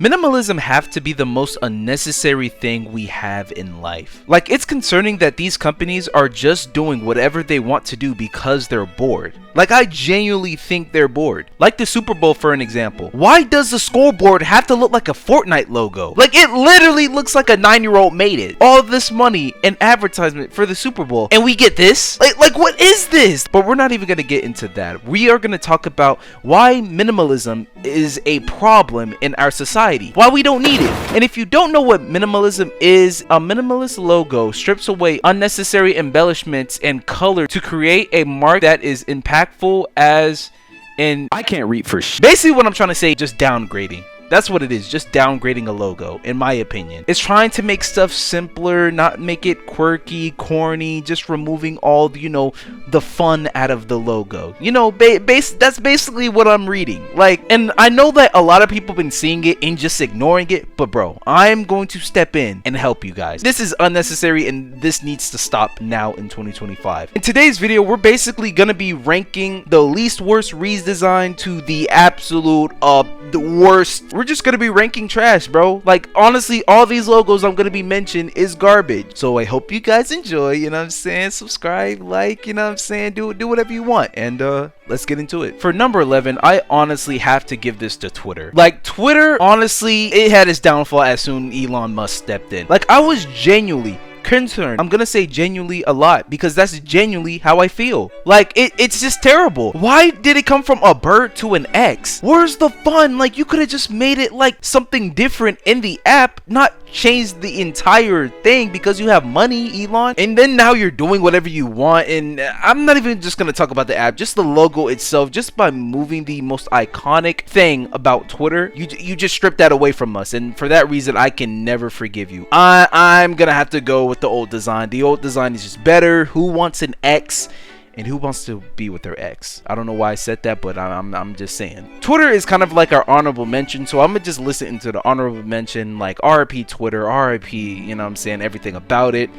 Minimalism have to be the most unnecessary thing we have in life. Like, it's concerning that these companies are just doing whatever they want to do because they're bored. Like, I genuinely think they're bored. Like the Super Bowl, for an example. Why does the scoreboard have to look like a Fortnite logo? Like, it literally looks like a 9-year-old made it. All this money and advertisement for the Super Bowl, and we get this? Like what is this? But we're not even gonna get into that. We are gonna talk about why minimalism is a problem in our society. Why we don't need it. And if you don't know what minimalism is, a minimalist logo strips away unnecessary embellishments and color to create a mark that is impactful as in I can't read for shit. Basically what I'm trying to say, just downgrading. That's what it is, just downgrading a logo, in my opinion. It's trying to make stuff simpler, not make it quirky, corny, just removing all, the fun out of the logo. That's basically what I'm reading. Like, and I know that a lot of people have been seeing it and just ignoring it, but bro, I'm going to step in and help you guys. This is unnecessary and this needs to stop now in 2025. In today's video, we're basically gonna be ranking the least worst redesign to the absolute, the worst. We're just gonna be ranking trash, bro. Like, honestly, all these logos I'm gonna be mentioning is garbage. So I hope you guys enjoy, you know what I'm saying? Subscribe, like, you know what I'm saying? Do whatever you want. And let's get into it. For number 11, I honestly have to give this to Twitter. Like, Twitter, honestly, it had its downfall as soon Elon Musk stepped in. Like, I was genuinely concerned. I'm gonna say genuinely a lot because that's genuinely how I feel. Like, it's just terrible. Why did it come from a bird to an X? Where's the fun? Like, you could have just made it like something different in the app, not change the entire thing because you have money, Elon. And then now you're doing whatever you want. And I'm not even just gonna talk about the app, just the logo itself. Just by moving the most iconic thing about Twitter, you just stripped that away from us. And for that reason, I can never forgive you. I'm gonna have to go with the old design. The old design is just better. Who wants an X? And who wants to be with their ex? I don't know why I said that, but I'm just saying. Twitter is kind of like our honorable mention, so I'm gonna just listen into the honorable mention, like RIP Twitter, RIP, you know what I'm saying, everything about it.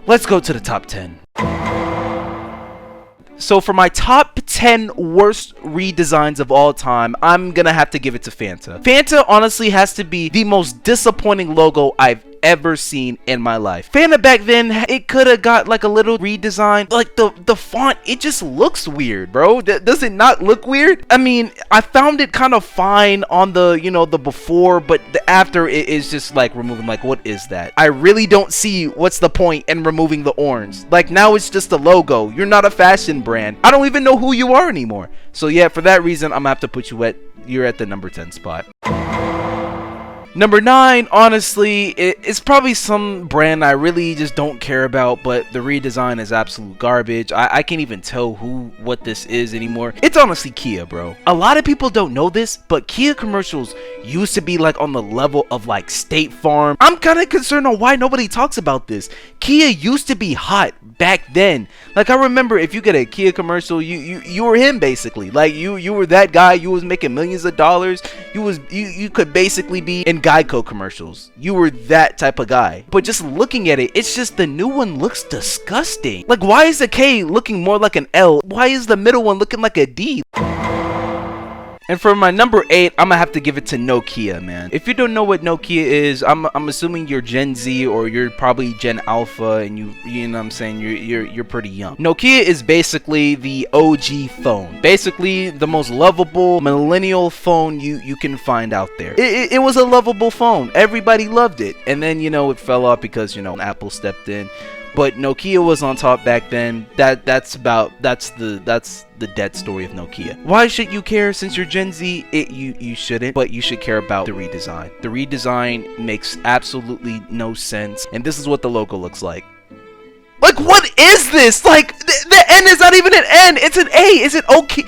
Let's go to the top 10. So for my top 10 worst redesigns of all time, I'm gonna have to give it to Fanta. Fanta honestly has to be the most disappointing logo I've ever seen in my life. Fanta back then, it could have got like a little redesign. Like the font, it just looks weird, bro. Does it not look weird? I mean, I found it kind of fine on the, the before, but the after it is just like removing, like, what is that? I really don't see what's the point in removing the orange. Like, now it's just a logo. You're not a fashion brand. I don't even know who you are anymore. So yeah, for that reason, I'm gonna have to put you're at the number 10 spot. Number 9, honestly, it's probably some brand I really just don't care about, but the redesign is absolute garbage. I can't even tell what this is anymore. It's honestly Kia, bro. A lot of people don't know this, but Kia commercials used to be like on the level of like State Farm. I'm kind of concerned on why nobody talks about this. Kia used to be hot back then. Like, I remember if you get a Kia commercial, you were him basically. Like, you were that guy. You was making millions of dollars. You could basically be in Geico commercials. You were that type of guy. But just looking at it, it's just the new one looks disgusting. Like, why is the K looking more like an L? Why is the middle one looking like a D? And for my number 8, I'm gonna have to give it to Nokia, man. If you don't know what Nokia is, I'm assuming you're Gen Z or you're probably Gen Alpha, and you know what I'm saying, you're pretty young. Nokia is basically the OG phone. Basically the most lovable millennial phone you can find out there. It was a lovable phone. Everybody loved it. And then, it fell off because, Apple stepped in. But Nokia was on top back then. That's the dead story of Nokia. Why should you care? Since you're Gen Z, you shouldn't, but you should care about the redesign. The redesign makes absolutely no sense, and this is what the logo looks like. Like, what is this? Like, the N is not even an N. It's an A. Is it okay?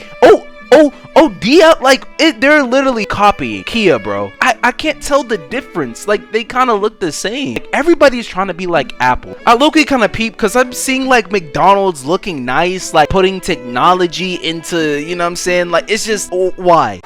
D out, like, they're literally copying Kia, bro. I can't tell the difference. Like, they kind of look the same. Like, everybody's trying to be like Apple. I low-key kind of peep because I'm seeing like McDonald's looking nice, like putting technology into, you know what I'm saying? Like, it's just, why?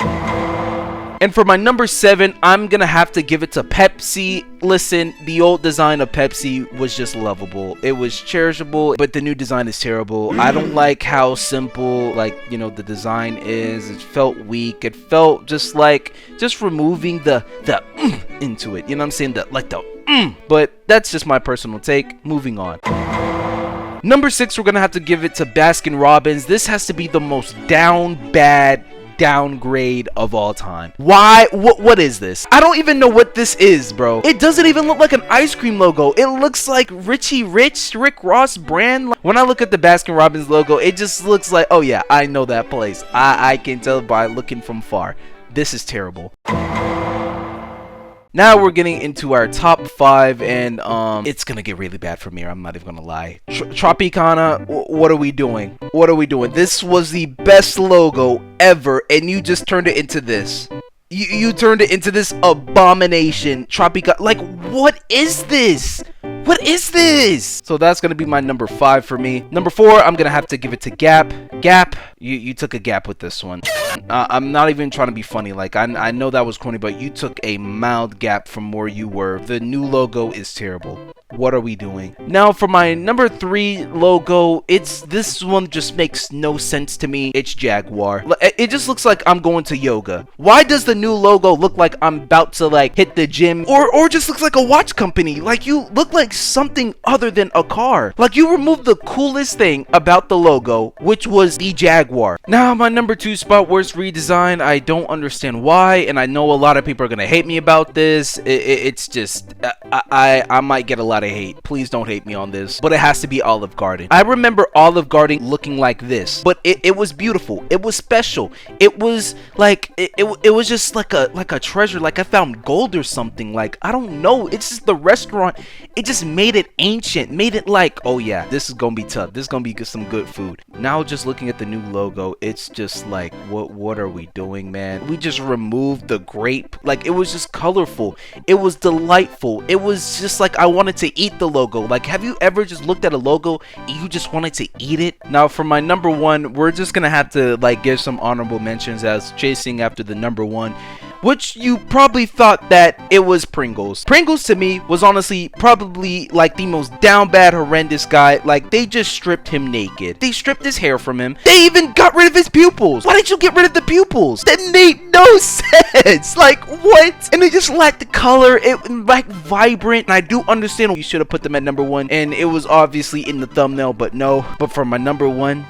And for my number 7, I'm gonna have to give it to Pepsi. Listen, the old design of Pepsi was just lovable. It was cherishable, but the new design is terrible. I don't like how simple, like, you know, the design is. It felt weak. It felt just like just removing the into it. You know what I'm saying? But that's just my personal take. Moving on. Number 6, we're gonna have to give it to Baskin Robbins. This has to be the most bad downgrade of all time. Why? What is this? I don't even know what this is, bro. It doesn't even look like an ice cream logo. It looks like Rick Ross brand. When I look at the Baskin Robbins logo, it just looks like, oh yeah, I know that place. I can tell by looking from far. This is terrible. Now we're getting into our top 5, and it's gonna get really bad for me. I'm not even gonna lie. Tropicana, what are we doing? What are we doing? This was the best logo ever, and you just turned it into this. You turned it into this abomination. Tropicana, like, what is this? What is this? So that's gonna be my number 5 for me. Number 4, I'm gonna have to give it to Gap. Gap, you took a gap with this one. I'm not even trying to be funny. Like, I know that was corny, but you took a mild gap from where you were. The new logo is terrible. What are we doing? Now for my number 3 logo, this one just makes no sense to me. It's Jaguar. It just looks like I'm going to yoga. Why does the new logo look like I'm about to like hit the gym, or just looks like a watch company? Like, you look like something other than a car. Like, you removed the coolest thing about the logo, which was the Jaguar. Now my number 2 spot, worst redesign. I don't understand why, and I know a lot of people are gonna hate me about this. It's just I might get a lot of hate. Please don't hate me on this, but it has to be Olive Garden. I remember Olive Garden looking like this, but it was beautiful. It was special. It was like it was just like a treasure. Like I found gold or something. Like, I don't know. It's just the restaurant. It just made it ancient. Made it like, oh yeah, this is gonna be tough. This is gonna be some good food. Now just looking at the new logo, it's just like, what are we doing, man? We just removed the grape. Like, it was just colorful. It was delightful. It was just like I wanted to eat the logo. Like, have you ever just looked at a logo and you just wanted to eat it? Now for my number 1, we're just gonna have to like give some honorable mentions as chasing after the number 1, which you probably thought that it was Pringles. Pringles to me was honestly probably like the most down bad, horrendous guy. Like, they just stripped him naked. They stripped his hair from him. They even got rid of his pupils. Why did you get rid of the pupils? That made no sense. Like, what? And they just lacked the color. It like vibrant. And I do understand you should have put them at number 1, and it was obviously in the thumbnail, but no. But for my number 1,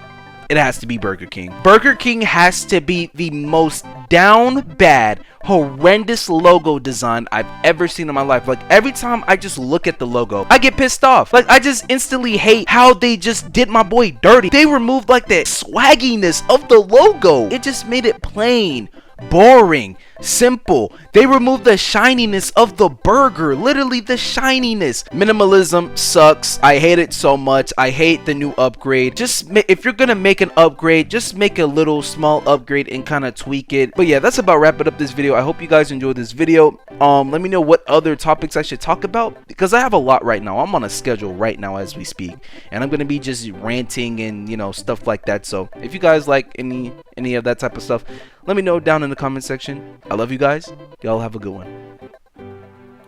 it has to be Burger King. Burger King has to be the most down bad, horrendous logo design I've ever seen in my life. Like, every time I just look at the logo, I get pissed off. Like, I just instantly hate how they just did my boy dirty. They removed like that swagginess of the logo. It just made it plain, boring, simple. They removed the shininess of the burger. Literally the shininess. Minimalism sucks. I hate it so much. I hate the new upgrade. Just if you're gonna make an upgrade, just make a little small upgrade and kind of tweak it. But yeah, that's about wrapping up this video. I hope you guys enjoyed this video. Let me know what other topics I should talk about, because I have a lot right now. I'm on a schedule right now as we speak, and I'm gonna be just ranting and, you know, stuff like that. So if you guys like any of that type of stuff, let me know down in the comment section. I love you guys. Y'all have a good one.